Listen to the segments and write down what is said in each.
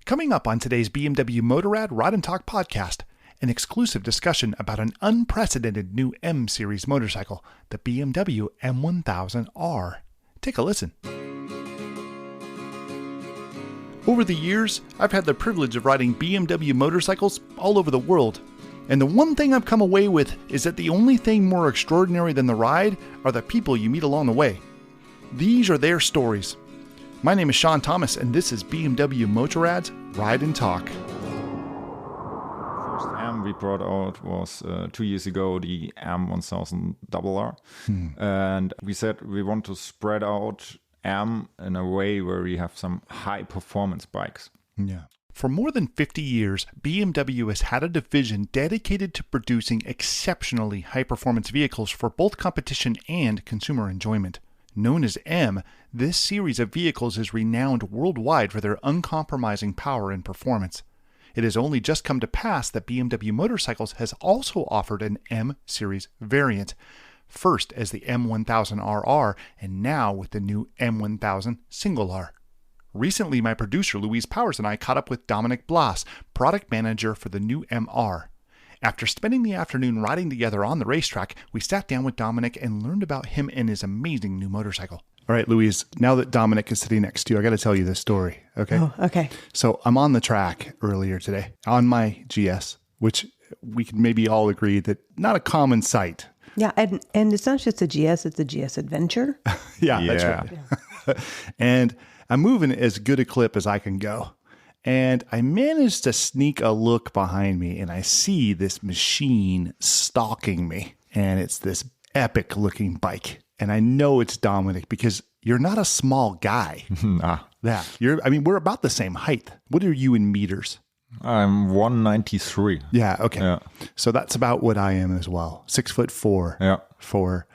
Coming up on today's BMW Motorrad Ride and Talk podcast, an exclusive discussion about an unprecedented new M Series motorcycle, the BMW M1000R. Take a listen. Over the years, I've had the privilege of riding BMW motorcycles all over the world. And the one thing I've come away with is that the only thing more extraordinary than the ride are the people you meet along the way. These are their stories. My name is Sean Thomas, and this is BMW Motorrad's Ride and Talk. First M we brought out was 2 years ago, the M1000RR. And we said we want to spread out M in a way where we have some high performance bikes. Yeah. For more than 50 years, BMW has had a division dedicated to producing exceptionally high-performance vehicles for both competition and consumer enjoyment. Known as M, this series of vehicles is renowned worldwide for their uncompromising power and performance. It has only just come to pass that BMW Motorcycles has also offered an M Series variant, first as the M1000RR and now with the new M1000 Single R. Recently, my producer Louise Powers and I caught up with Dominic Blas, product manager for the new MR. After spending the afternoon riding together on the racetrack, we sat down with Dominic and learned about him and his amazing new motorcycle. All right, Louise, now that Dominic is sitting next to you, I got to tell you this story, okay? Oh, okay. So I'm on the track earlier today on my GS, which we can maybe all agree that not a common sight. Yeah, and it's not just a GS, it's a GS Adventure. Yeah, that's right. Yeah. And I'm moving as good a clip as I can go. And I managed to sneak a look behind me, and I see this machine stalking me. And it's this epic looking bike. And I know it's Dominic because you're not a small guy. Nah. Yeah. We're about the same height. What are you in meters? I'm 193. Yeah, okay. Yeah. So that's about what I am as well. 6'4". Yeah. For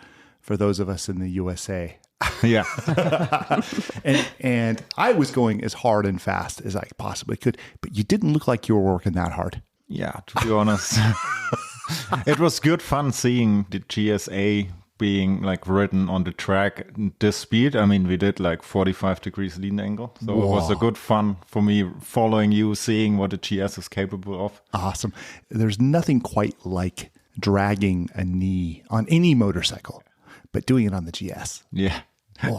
those of us in the USA. Yeah. and I was going as hard and fast as I possibly could, but you didn't look like you were working that hard. Yeah, to be honest. It was good fun seeing the GSA being like ridden on the track this speed. I mean, we did like 45 degrees lean angle. So It was a good fun for me following you, seeing what the GS is capable of. Awesome. There's nothing quite like dragging a knee on any motorcycle, but doing it on the GS. Yeah.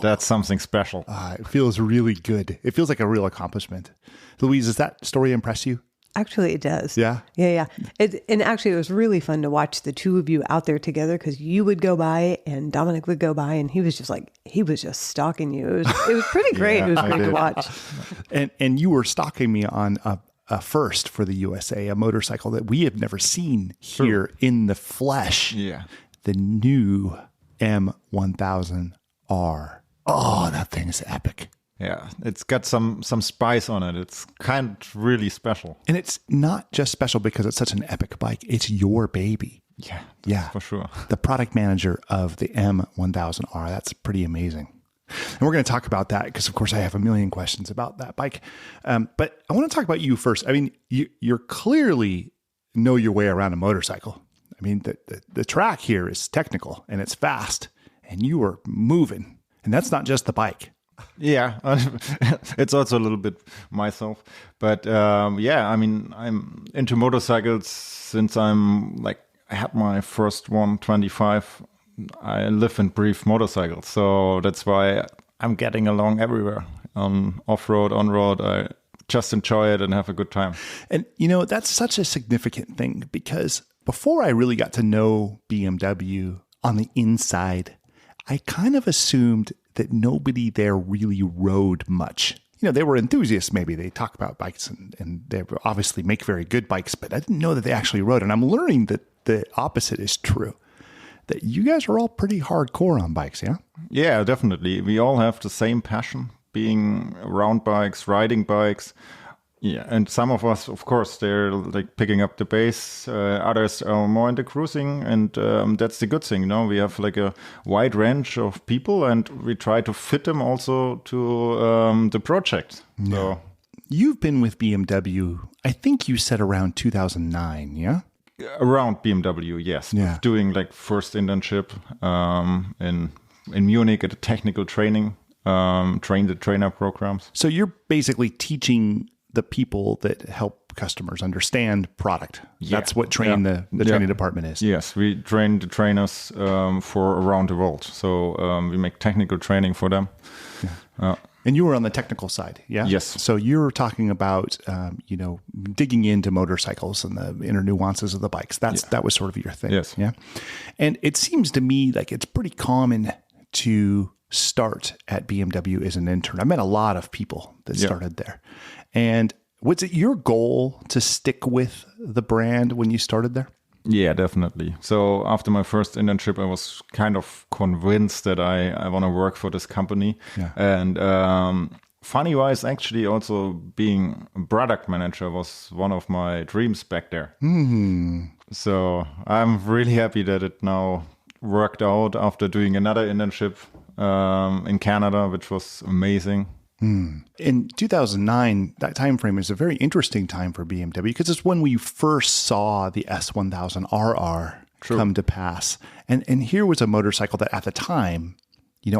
That's something special. It feels really good. It feels like a real accomplishment. Louise, does that story impress you? Actually, it does. Yeah? Yeah. And actually, it was really fun to watch the two of you out there together because you would go by and Dominic would go by and he was just stalking you. It was pretty great. Yeah, it was great to watch. And you were stalking me on a first for the USA, a motorcycle that we have never seen here in the flesh. Yeah. The new M1000R. Oh, that thing is epic. Yeah, it's got some spice on it. It's kind of really special. And it's not just special because it's such an epic bike. It's your baby. Yeah, for sure. The product manager of the M1000R. That's pretty amazing. And we're going to talk about that because, of course, I have a million questions about that bike. But I want to talk about you first. I mean, you're clearly know your way around a motorcycle. I mean, the track here is technical and it's fast and you are moving. And that's not just the bike. Yeah, it's also a little bit myself. But I mean, I'm into motorcycles since I had my first 125. I live and breathe motorcycles. So that's why I'm getting along everywhere. On off-road, on-road, I just enjoy it and have a good time. And, that's such a significant thing because before I really got to know BMW on the inside, I kind of assumed that nobody there really rode much. They were enthusiasts, maybe. They talk about bikes and they obviously make very good bikes, but I didn't know that they actually rode. And I'm learning that the opposite is true, that you guys are all pretty hardcore on bikes, yeah? Yeah, definitely. We all have the same passion, being around bikes, riding bikes. Yeah, and some of us, of course, they're like picking up the bass. Others are more into cruising, and that's the good thing. We have like a wide range of people, and we try to fit them also to the project. Yeah. So you've been with BMW, I think you said around 2009, yeah? Around BMW, yes. Yeah. Doing like first internship in Munich at a technical training, train the trainer programs. So you're basically teaching the people that help customers understand product. That's what the training department is. Yes, we train the trainers for around the world. So we make technical training for them. And you were on the technical side, yeah? Yes. So you're talking about, digging into motorcycles and the inner nuances of the bikes. That was sort of your thing. Yes. Yeah. And it seems to me like it's pretty common to start at BMW as an intern. I met a lot of people that started there. And was it your goal to stick with the brand when you started there? Yeah, definitely. So after my first internship, I was kind of convinced that I want to work for this company. Yeah. And funny-wise, actually also being a product manager was one of my dreams back there. Mm-hmm. So I'm really happy that it now worked out after doing another internship in Canada, which was amazing. In 2009, that time frame is a very interesting time for BMW because it's when we first saw the S1000RR come to pass. And here was a motorcycle that at the time,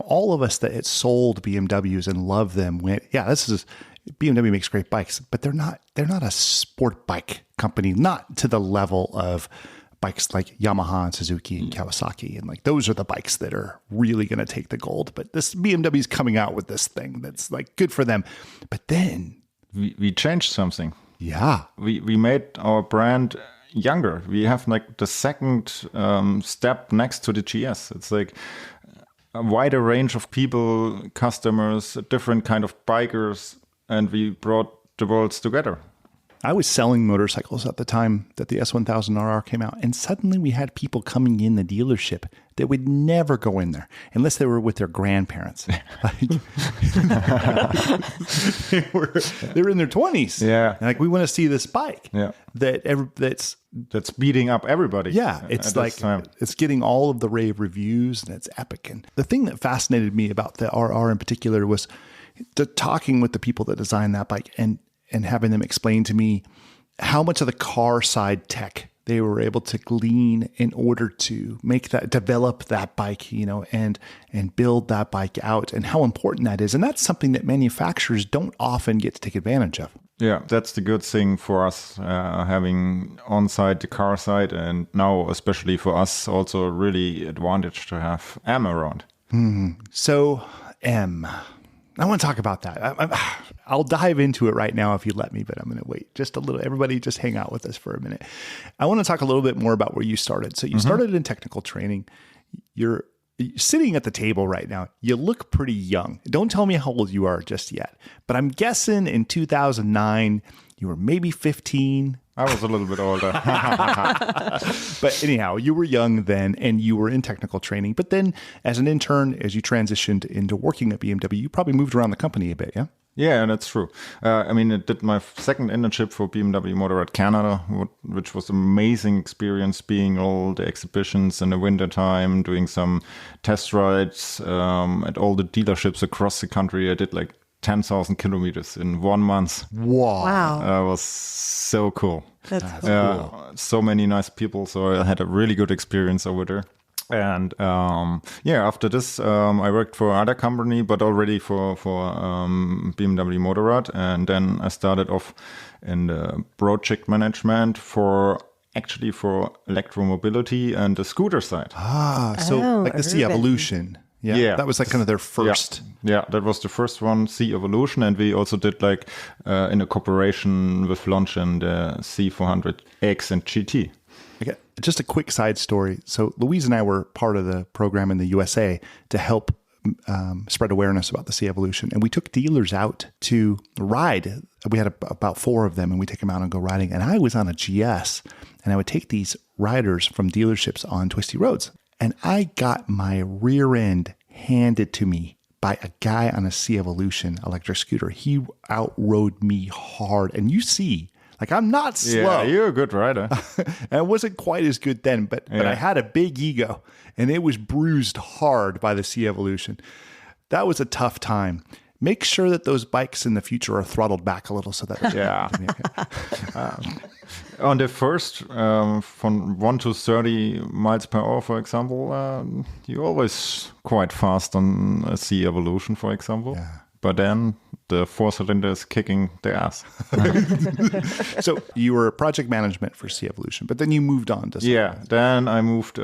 all of us that had sold BMWs and loved them went, BMW makes great bikes, but they're not a sport bike company, not to the level of bikes like Yamaha and Suzuki and Kawasaki. And like, those are the bikes that are really going to take the gold. But this BMW is coming out with this thing that's like good for them. But then we changed something. Yeah. We made our brand younger. We have like the second step next to the GS. It's like a wider range of people, customers, different kind of bikers, and we brought the worlds together. I was selling motorcycles at the time that the S1000RR came out, and suddenly we had people coming in the dealership that would never go in there unless they were with their grandparents. They were in their 20s. Yeah. And like, we want to see this bike. Yeah. That's beating up everybody. Yeah, it's like it's getting all of the rave reviews, and it's epic. And the thing that fascinated me about the RR in particular was talking with the people that designed that bike and having them explain to me how much of the car side tech they were able to glean in order to develop that bike, and build that bike out, and how important that is. And that's something that manufacturers don't often get to take advantage of. Yeah, that's the good thing for us, having on-site the car side, and now especially for us also really advantage to have M around. So M, I want to talk about that. I'll dive into it right now if you let me, but I'm going to wait just a little. Everybody just hang out with us for a minute. I want to talk a little bit more about where you started. So you started in technical training. You're sitting at the table right now. You look pretty young. Don't tell me how old you are just yet, but I'm guessing in 2009, you were maybe 15. I was a little bit older. But anyhow, you were young then and you were in technical training. But then as an intern, as you transitioned into working at BMW, you probably moved around the company a bit, yeah? Yeah, that's true. I did my second internship for BMW Motorrad Canada, which was an amazing experience, being all the exhibitions in the wintertime, doing some test rides at all the dealerships across the country. I did like 10,000 kilometers in 1 month. Wow. It was so cool. That's cool. So many nice people. So I had a really good experience over there. And after this, I worked for another company, but already for BMW Motorrad. And then I started off in the project management for electromobility and the scooter side. Like the C Evolution. Yeah. That was like kind of their first. Yeah, that was the first one, C Evolution. And we also did like in a cooperation with Launch and the C400X and GT. Okay. Just a quick side story. So Louise and I were part of the program in the USA to help spread awareness about the C Evolution. And we took dealers out to ride. We had about 4 of them, and we take them out and go riding. And I was on a GS, and I would take these riders from dealerships on twisty roads. And I got my rear end handed to me by a guy on a C Evolution electric scooter. He outrode me hard. And you see, like, I'm not slow. Yeah, you're a good rider. And I wasn't quite as good then, but I had a big ego, and it was bruised hard by the C Evolution. That was a tough time. Make sure that those bikes in the future are throttled back a little so that on the first, from 1 to 30 miles per hour, for example, you're always quite fast on a C Evolution, for example. Yeah. But then the 4 cylinders kicking the ass. So you were project management for C-Evolution, but then you moved on to something Yeah, then I moved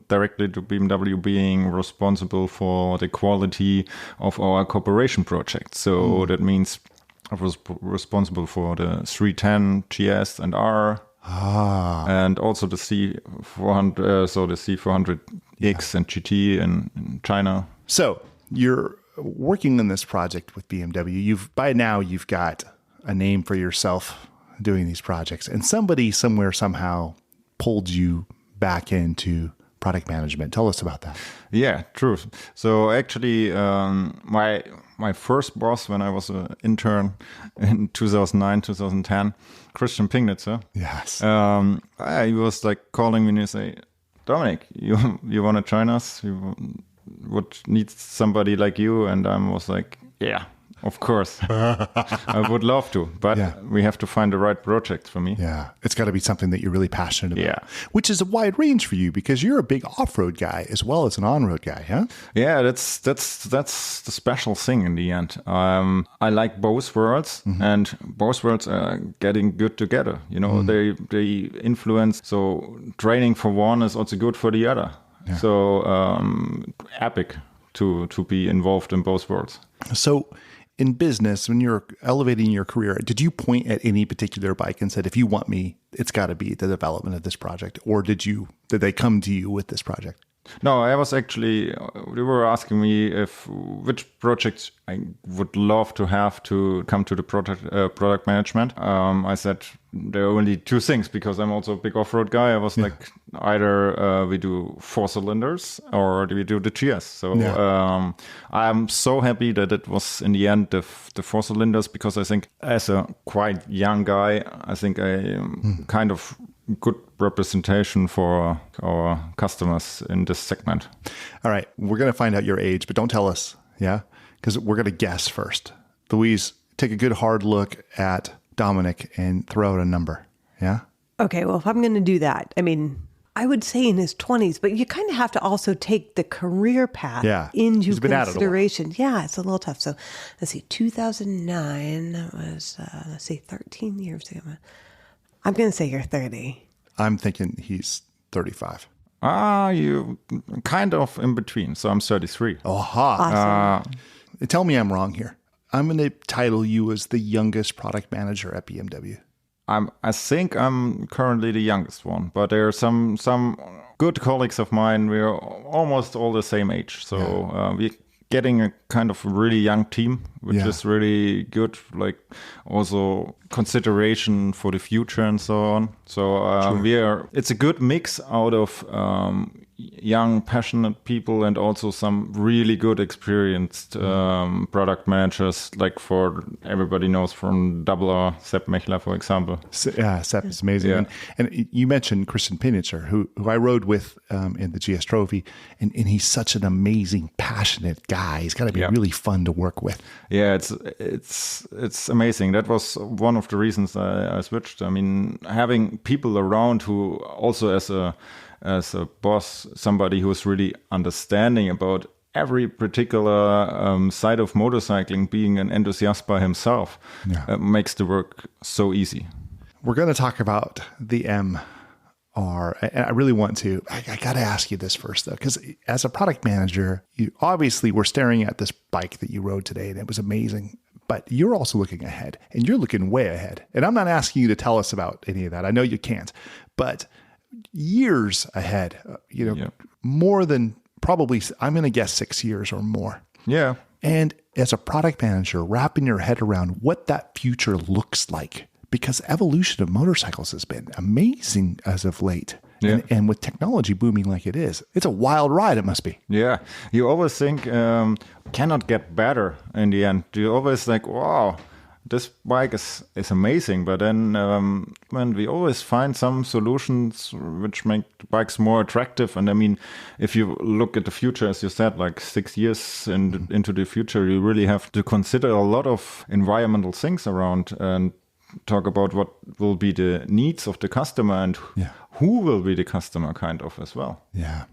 directly to BMW, being responsible for the quality of our cooperation project. So that means I was responsible for the 310 GS and R, and also the C400, so the C400X and GT in China. So you're working on this project with BMW. By now you've got a name for yourself doing these projects, and somebody somewhere somehow pulled you back into product management. Tell us about that. Yeah, true. So actually, my first boss when I was an intern in 2009, 2010, Christian Pingnitzer. Yes. He was like calling me and he say, Dominic, you want to join us? You would need somebody like you. And I was like, yeah, of course. I would love to, but we have to find the right project for me. Yeah. It's got to be something that you're really passionate about. Yeah. Which is a wide range for you because you're a big off-road guy as well as an on-road guy, huh? Yeah, that's the special thing in the end. I like both worlds, and both worlds are getting good together. You know, they influence. So training for one is also good for the other. Yeah. So epic to be involved in both worlds. So in business, when you're elevating your career, did you point at any particular bike and said, if you want me, it's got to be the development of this project? Or did they come to you with this project? No, I was actually, they were asking me which projects I would love to have to come to the product management. I said there are only two things because I'm also a big off-road guy. I was like, either we do 4 cylinders or we do the GS. So I'm so happy that it was in the end the 4 cylinders, because I think as a quite young guy, I think I am kind of good representation for our customers in this segment. All right. We're going to find out your age, but don't tell us. Yeah. Because we're going to guess first. Louise, take a good hard look at Dominic and throw out a number. Yeah. Okay. Well, if I'm going to do that, I mean, I would say in his 20s, but you kind of have to also take the career path into consideration. Yeah, it's a little tough. So let's see, 2009, that was, 13 years ago. I'm going to say you're 30. I'm thinking he's 35. You kind of in between. So I'm 33. Awesome. Tell me I'm wrong here. I'm going to title you as the youngest product manager at BMW. I think I'm currently the youngest one, but there are some good colleagues of mine. We're almost all the same age. So we're getting a kind of really young team, which is really good. Like also consideration for the future and so on. So it's a good mix out of young, passionate people and also some really good experienced product managers, like for everybody knows from Double R, Sepp Mechler, for example. Sepp is amazing. Yeah. And you mentioned Christian Pinitzer, who I rode with in the GS Trophy, and he's such an amazing, passionate guy. He's got to be really fun to work with. Yeah, it's amazing. That was one of the reasons I switched. I mean, having people around who also as a boss, somebody who's really understanding about every particular side of motorcycling, being an enthusiast by himself, makes the work so easy. We're going to talk about the MR. And I really want to. I got to ask you this first, though, because as a product manager, you obviously were staring at this bike that you rode today, and it was amazing. But you're also looking ahead, and you're looking way ahead. And I'm not asking you to tell us about any of that. I know you can't. But years ahead, more than probably, I'm going to guess 6 years or more. Yeah. And as a product manager, wrapping your head around what that future looks like, because evolution of motorcycles has been amazing as of late. Yeah. And with technology booming like it is, it's a wild ride, it must be. Yeah. You always think, cannot get better in the end. You always think, wow, this bike is amazing. But then when we always find some solutions which make the bikes more attractive. And I mean, if you look at the future, as you said, like 6 years into the future, you really have to consider a lot of environmental things around and talk about what will be the needs of the customer and who will be the customer kind of as well. Yeah.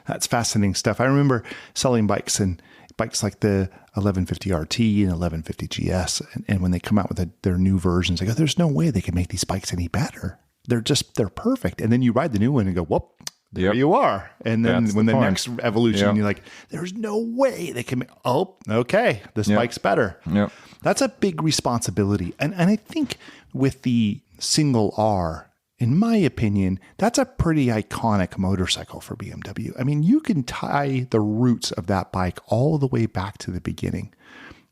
That's fascinating stuff. I remember selling bikes, and bikes like the 1150 RT and 1150 GS. And when they come out with their new versions, they go, there's no way they can make these bikes any better. They're perfect. And then you ride the new one and go, whoop, there you are. And then when the next evolution, you're like, there's no way they can okay, this bike's better. Yep. That's a big responsibility. And I think with the single R, in my opinion, that's a pretty iconic motorcycle for BMW. I mean, you can tie the roots of that bike all the way back to the beginning,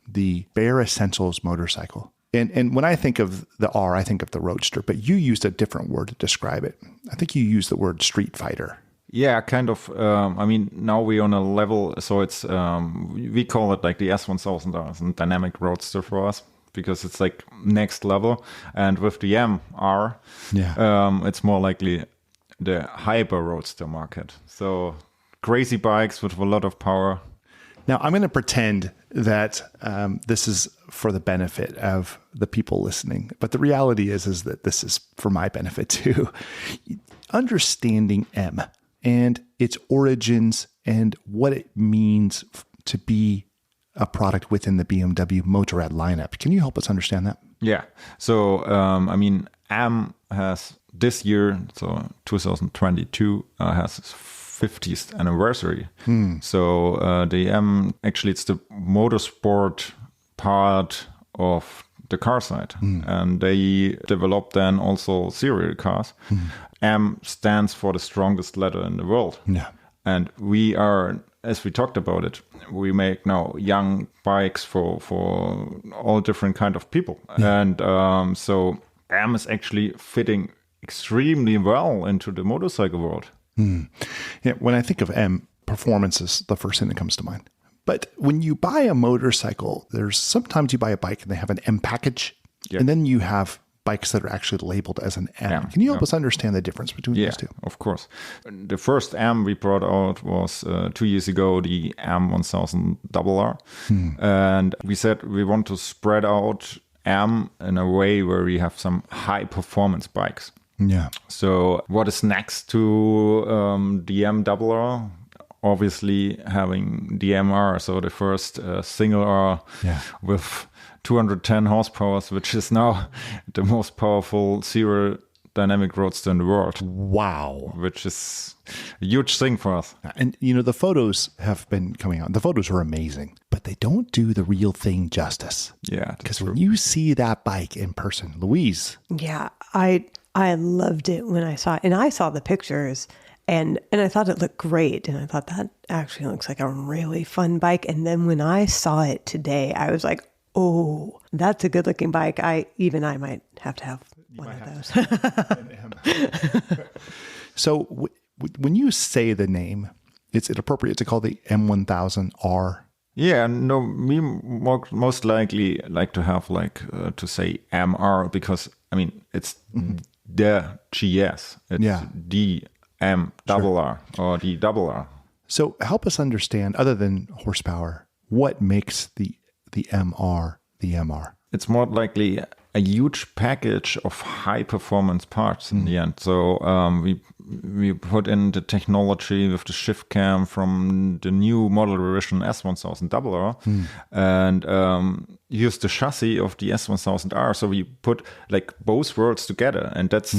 the bare essentials motorcycle. And when I think of the R, I think of the Roadster, but you used a different word to describe it. I think you used the word street fighter. Yeah, kind of. I mean, now we're on a level, so it's, we call it like the S1000R, it's a dynamic Roadster for us, because it's like next level. And with the MR, it's more likely the hyper Roadster market. So crazy bikes with a lot of power. Now, I'm going to pretend that this is for the benefit of the people listening. But the reality is that this is for my benefit too. Understanding M and its origins and what it means to be a product within the BMW Motorrad lineup. Can you help us understand that? Yeah. So, I mean, M has this year, so 2022, has 50th anniversary. So the M, actually, it's the motorsport part of the car side. And they developed then also serial cars. M stands for the strongest letter in the world. Yeah. And we are, as we talked about it, we make now young bikes for all different kind of people. And so M is actually fitting extremely well into the motorcycle world. Yeah, when I think of M, performance is the first thing that comes to mind. But when you buy a motorcycle, there's sometimes you buy a bike and they have an M package, and then you have bikes that are actually labeled as an M. Can you help us understand the difference between those two? Of course. The first M we brought out was 2 years ago, the M1000RR. And we said we want to spread out M in a way where we have some high performance bikes. Yeah. So what is next to the MRR? Obviously having the MR, so the first single R with 210 horsepower, which is now the most powerful serial dynamic roadster in the world. Wow. Which is a huge thing for us. And, you know, the photos have been coming out. The photos are amazing, but they don't do the real thing justice. Yeah. Because when you see that bike in person, Louise. Yeah, I loved it when I saw it. And I saw the pictures and I thought it looked great. And I thought that actually looks like a really fun bike. And then when I saw it today, I was like, oh, that's a good looking bike. I might have to have one of those. So when you say the name, is it appropriate to call the M1000R? Yeah, no, we most likely like to have to say MR, because I mean it's the GS, it's the MRR or the double R. So help us understand, other than horsepower, what makes the MR the MR? It's more likely a huge package of high performance parts in the end. So we put in the technology with the shift cam from the new model revision S1000RR and use the chassis of the S1000R. So we put like both worlds together, and that's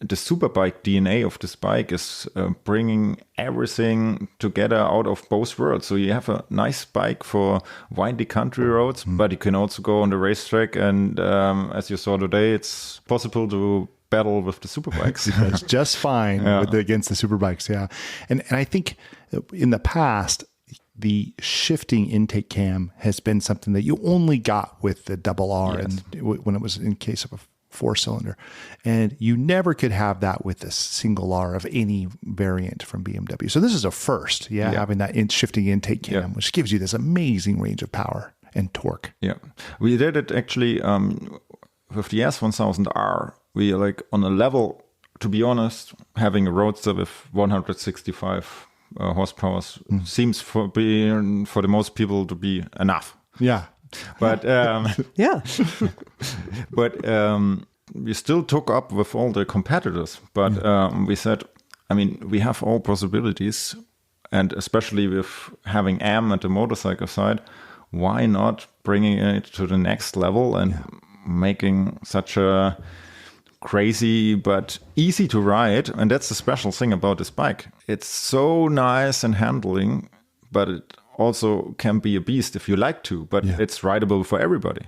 the superbike DNA of this bike is bringing everything together out of both worlds. So you have a nice bike for windy country roads, but you can also go on the racetrack. And as you saw today, it's possible to battle with the superbikes. It's just fine against the superbikes. Yeah. And I think in the past, the shifting intake cam has been something that you only got with the double R and when it was in case of a 4-cylinder, and you never could have that with a single R of any variant from BMW. So this is a first, having that shifting intake cam, which gives you this amazing range of power and torque. Yeah, we did it actually with the S1000R. We are like on a level, to be honest, having a Roadster with 165 horsepower seems for the most people to be enough. Yeah. But but we still took up with all the competitors. But we said, I mean, we have all possibilities, And especially with having M at the motorcycle side, why not bringing it to the next level and making such a crazy but easy to ride? And that's the special thing about this bike. It's so nice in handling, but it also can be a beast if you like to, but it's rideable for everybody.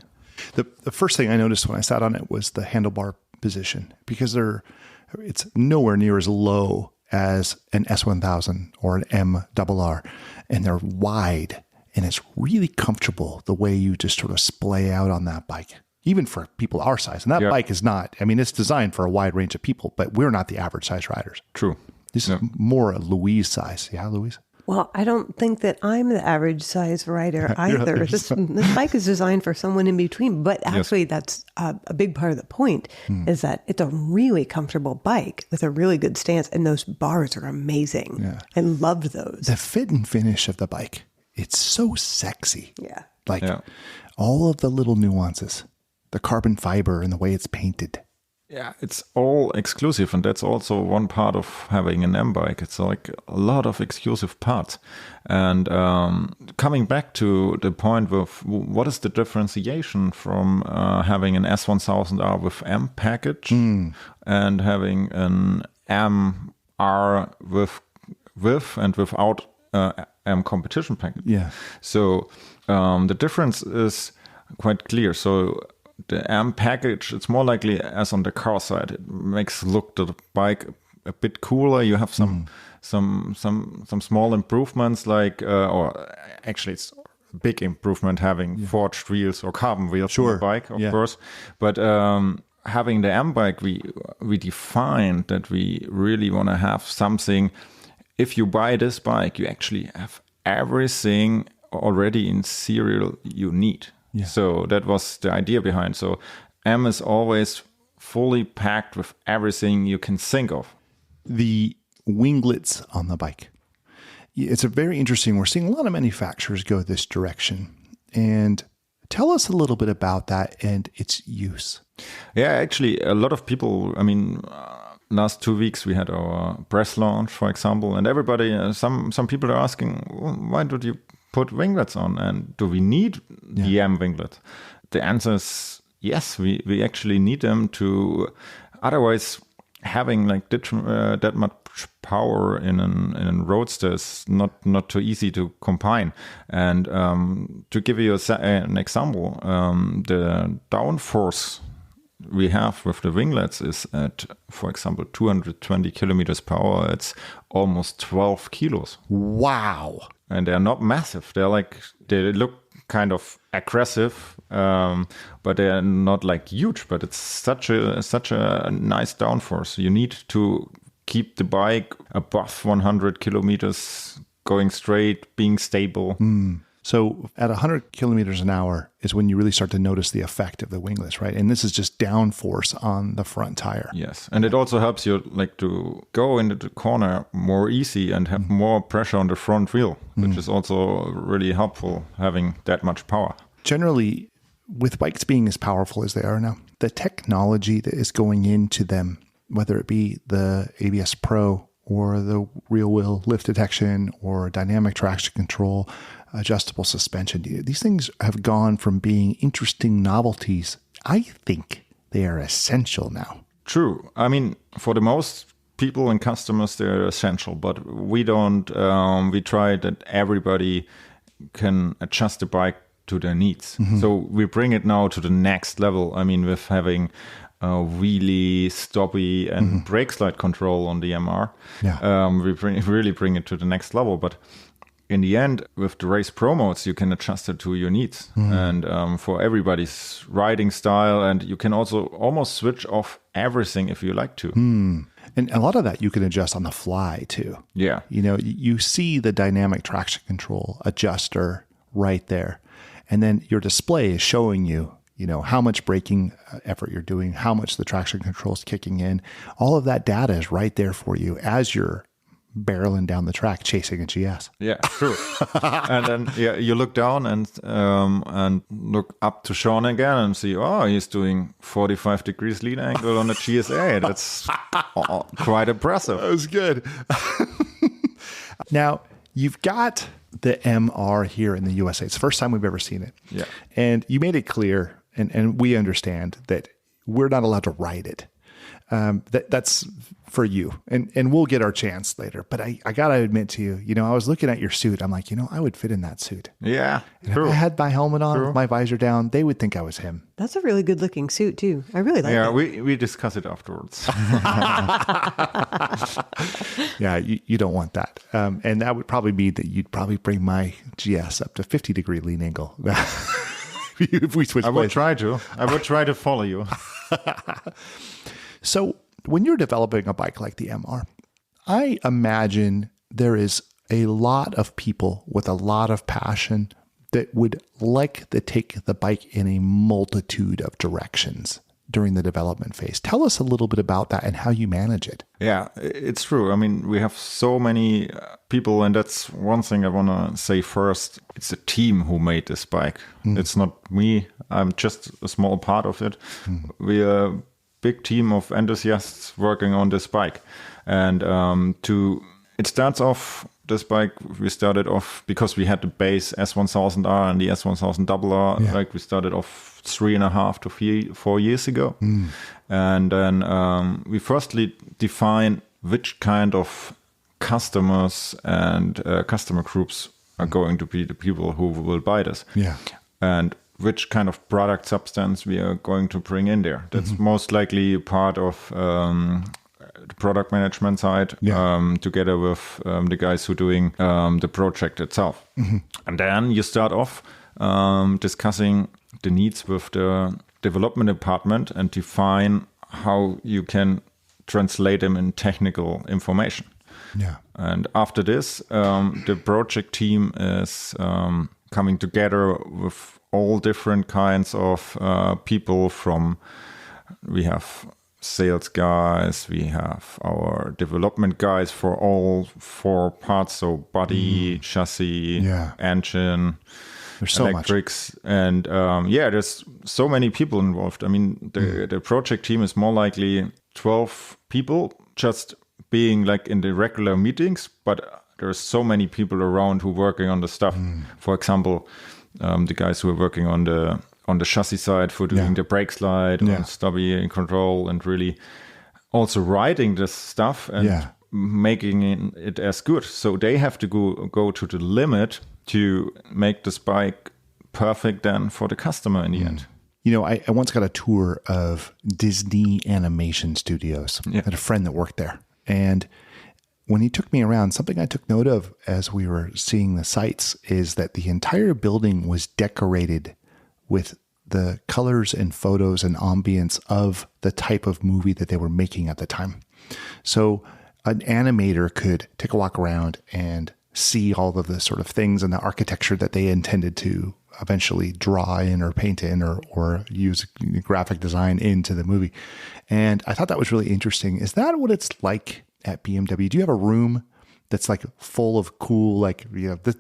The first thing I noticed when I sat on it was the handlebar position, because it's nowhere near as low as an S1000 or an MRR, and they're wide, and it's really comfortable the way you just sort of splay out on that bike, even for people our size. And that bike is not, I mean, it's designed for a wide range of people, but we're not the average size riders. True. This is more a Louise size. Yeah, Louise? Well, I don't think that I'm the average size rider either. This bike is designed for someone in between. But actually, that's a big part of the point, is that it's a really comfortable bike with a really good stance. And those bars are amazing. Yeah. I loved those. The fit and finish of the bike, it's so sexy. Yeah. Like all of the little nuances, the carbon fiber and the way it's painted. Yeah, it's all exclusive, and that's also one part of having an M bike. It's like a lot of exclusive parts. And coming back to the point of what is the differentiation from having an S1000R with M package and having an MR with and without M competition package. Yeah. So the difference is quite clear. So the M package, it's more likely as on the car side. It makes look the bike a bit cooler. You have some small improvements, like or actually it's a big improvement having forged wheels or carbon wheels on the bike, of course. But having the M bike, we defined that we really want to have something. If you buy this bike, you actually have everything already in serial you need. Yeah. So that was the idea behind. So M is always fully packed with everything you can think of. The winglets on the bike. It's a very interesting. We're seeing a lot of manufacturers go this direction. And tell us a little bit about that and its use. Yeah, actually, a lot of people, I mean, last 2 weeks we had our press launch, for example, and everybody, some people are asking, why did you put winglets on, and do we need the M winglet? The answer is yes, we actually need them to, otherwise having like that much power in a Roadster is not too easy to combine. And to give you an example, the downforce we have with the winglets is at, for example, 220 kilometers per hour. It's almost 12 kilos. Wow. And they're not massive. They look kind of aggressive, but they're not like huge. But it's such a nice downforce. You need to keep the bike above 100 kilometers, going straight, being stable. So at 100 kilometers an hour is when you really start to notice the effect of the winglets, right? And this is just downforce on the front tire. Yes. And it also helps you like to go into the corner more easy and have more pressure on the front wheel, which is also really helpful having that much power. Generally, with bikes being as powerful as they are now, the technology that is going into them, whether it be the ABS Pro or the rear wheel lift detection or dynamic traction control, adjustable suspension. These things have gone from being interesting novelties. I think they are essential now. True. I mean, for the most people and customers, they're essential, but we don't, we try that everybody can adjust the bike to their needs. So we bring it now to the next level. I mean, with having wheelie, stoppy, and brake slide control on the MR, we really bring it to the next level. But in the end, with the Race Pro modes, you can adjust it to your needs and for everybody's riding style. And you can also almost switch off everything if you like to. And a lot of that you can adjust on the fly too. Yeah. You know, you see the dynamic traction control adjuster right there. And then your display is showing you, you know, how much braking effort you're doing, how much the traction control is kicking in. All of that data is right there for you as you're barreling down the track chasing a GS. Yeah, true. And then you look down and look up to Sean again and see, oh, he's doing 45 degrees lead angle on a GSA. That's quite impressive. That was good. Now, You've got the MR here in the USA. It's the first time we've ever seen it. Yeah. And you made it clear, and we understand that we're not allowed to ride it. That's for you, and we'll get our chance later. But I got to admit to you, I was looking at your suit. I'm like, I would fit in that suit. Yeah, and if I had my helmet on, my visor down, they would think I was him. That's a really good looking suit too. I really like it. Yeah, we discuss it afterwards. Yeah, you don't want that. And that would probably mean that you'd probably bring my GS up to 50-degree lean angle. If we switch I would try to follow you. So when you're developing a bike like the MR, I imagine there is a lot of people with a lot of passion that would like to take the bike in a multitude of directions during the development phase. Tell us a little bit about that and how you manage it. Yeah, it's true. I mean, we have so many people, and that's one thing I want to say first. It's a team who made this bike. It's not me. I'm just a small part of it. We're a big team of enthusiasts working on this bike. And it starts off, this bike, we started off because we had the base S1000R and the S1000RR. Yeah. Like we started off 3.5 to 4 years ago. And then we firstly define which kind of customers and customer groups are going to be the people who will buy this. Yeah. And which kind of product substance we are going to bring in there. That's most likely part of the product management side, together with the guys who are doing the project itself. And then you start off discussing the needs with the development department and define how you can translate them in technical information. Yeah. And after this, the project team is coming together with all different kinds of people we have sales guys, we have our development guys for all 4 parts, so body, chassis, engine, there's so electrics, much. And there's so many people involved. I mean, the project team is more likely 12 people just being like in the regular meetings, but there's so many people around who are working on the stuff. For example, the guys who are working on the chassis side for doing the brake slide and stubby control, and really also writing this stuff and making it as good. So they have to go to the limit to make this bike perfect then for the customer in the end. I once got a tour of Disney Animation Studios. I had a friend that worked there. And when he took me around, something I took note of as we were seeing the sites is that the entire building was decorated with the colors and photos and ambience of the type of movie that they were making at the time. So an animator could take a walk around and see all of the sort of things and the architecture that they intended to eventually draw in or paint in or use graphic design into the movie. And I thought that was really interesting. Is that what it's like at BMW? Do you have a room that's like full of cool, like,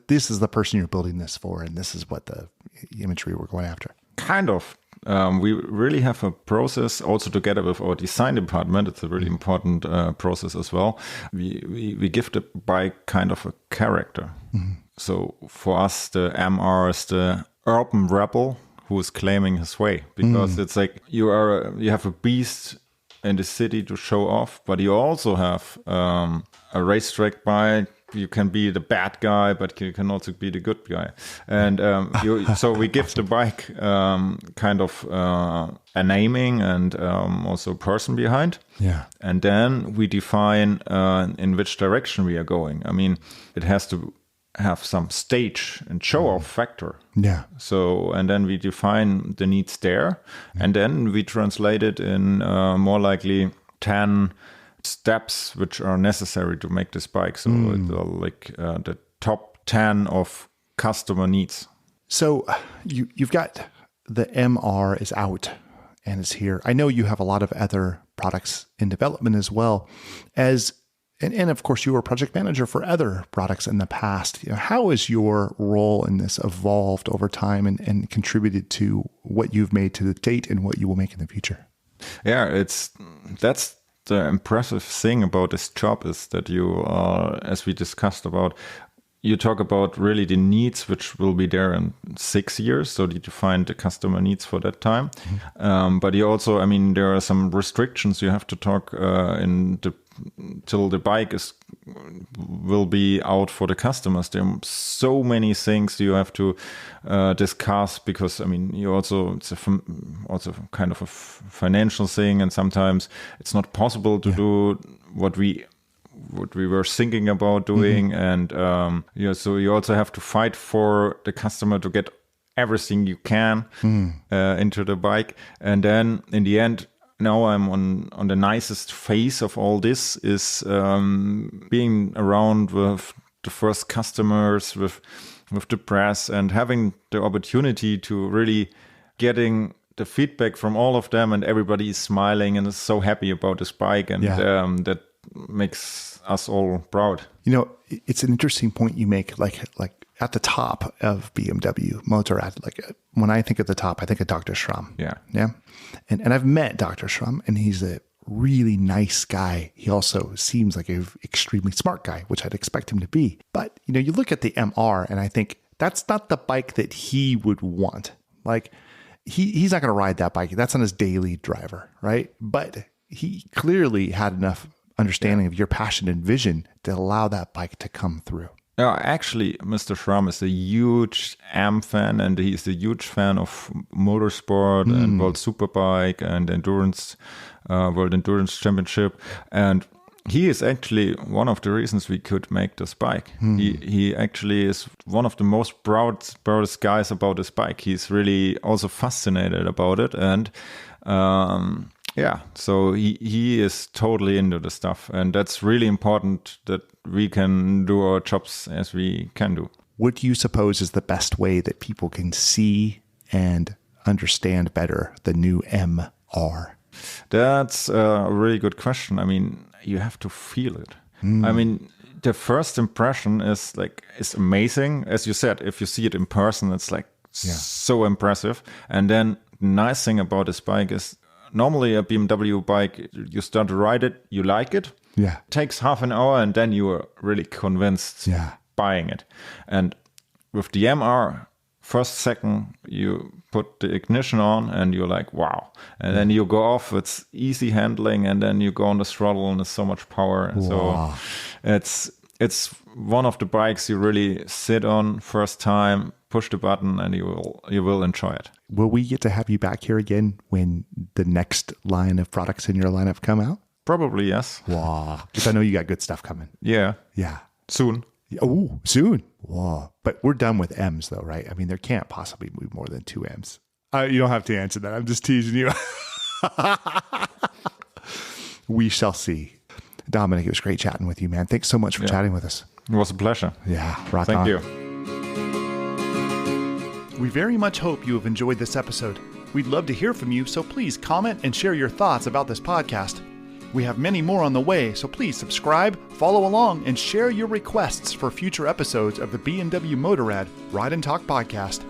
this is the person you're building this for, and this is what the imagery we're going after? Kind of. We really have a process also together with our design department. It's a really important process as well. We give the bike kind of a character. So for us, the MR is the urban rebel who is claiming his way, because it's like you have a beast in the city to show off, but you also have a racetrack bike. You can be the bad guy, but you can also be the good guy. And so we give the bike kind of a naming and also a person behind. Yeah. And then we define in which direction we are going. I mean, it has to have some stage and show-off factor. Yeah. So, and then we define the needs there. And then we translate it in more likely 10 steps which are necessary to make this bike. So the top 10 of customer needs. So you've got the MR is out and is here. I know you have a lot of other products in development as well and of course you were a project manager for other products in the past. How has your role in this evolved over time and contributed to what you've made to the date and what you will make in the future? Yeah, that's the impressive thing about this job, is that you are, as we discussed about, you talk about really the needs, which will be there in 6 years. So you define the customer needs for that time. But you also, I mean, there are some restrictions you have to talk till the bike will be out for the customers. There are so many things you have to discuss, because I mean, it's also kind of a financial thing, and sometimes it's not possible to do what we were thinking about doing. And so you also have to fight for the customer to get everything you can into the bike. And then in the end, now I'm on the nicest phase of all this, is being around with the first customers, with the press, and having the opportunity to really getting the feedback from all of them, and everybody is smiling and is so happy about this bike, and that makes us all proud. You know, it's an interesting point you make, like at the top of BMW Motorrad. Like when I think of the top, I think of Dr. Schramm. Yeah. And I've met Dr. Schramm, and he's a really nice guy. He also seems like an extremely smart guy, which I'd expect him to be. But, you know, you look at the MR, and I think that's not the bike that he would want. Like, he's not going to ride that bike. That's on his daily driver, right? But he clearly had enough understanding of your passion and vision to allow that bike to come through. Actually, Mr. Schramm is a huge M fan, and he's a huge fan of motorsport and World Superbike and endurance, World Endurance Championship. And he is actually one of the reasons we could make this bike. He actually is one of the most proudest guys about this bike. He's really also fascinated about it. And so he is totally into the stuff. And that's really important, that we can do our jobs as we can do. What do you suppose is the best way that people can see and understand better the new MR? That's a really good question. I mean, you have to feel it. I mean, the first impression is amazing. As you said, if you see it in person, it's so impressive. And then the nice thing about this bike is, normally a BMW bike, you start to ride it, you like it. Yeah. It takes half an hour, and then you are really convinced buying it. And with the MR, first second you put the ignition on and you're like, wow. And then you go off, it's easy handling, and then you go on the throttle and there's so much power. Wow. So it's one of the bikes you really sit on first time, push the button, and you will enjoy it. Will we get to have you back here again when the next line of products in your lineup come out? Probably, yes. Wow. Because I know you got good stuff coming. Yeah. Soon. Oh, soon. Wow. But we're done with M's though, right? I mean, there can't possibly be more than 2 M's. You don't have to answer that. I'm just teasing you. We shall see. Dominic, it was great chatting with you, man. Thanks so much for chatting with us. It was a pleasure. Yeah. Rock on. Thank you. We very much hope you have enjoyed this episode. We'd love to hear from you, so please comment and share your thoughts about this podcast. We have many more on the way, so please subscribe, follow along, and share your requests for future episodes of the BMW Motorrad Ride and Talk podcast.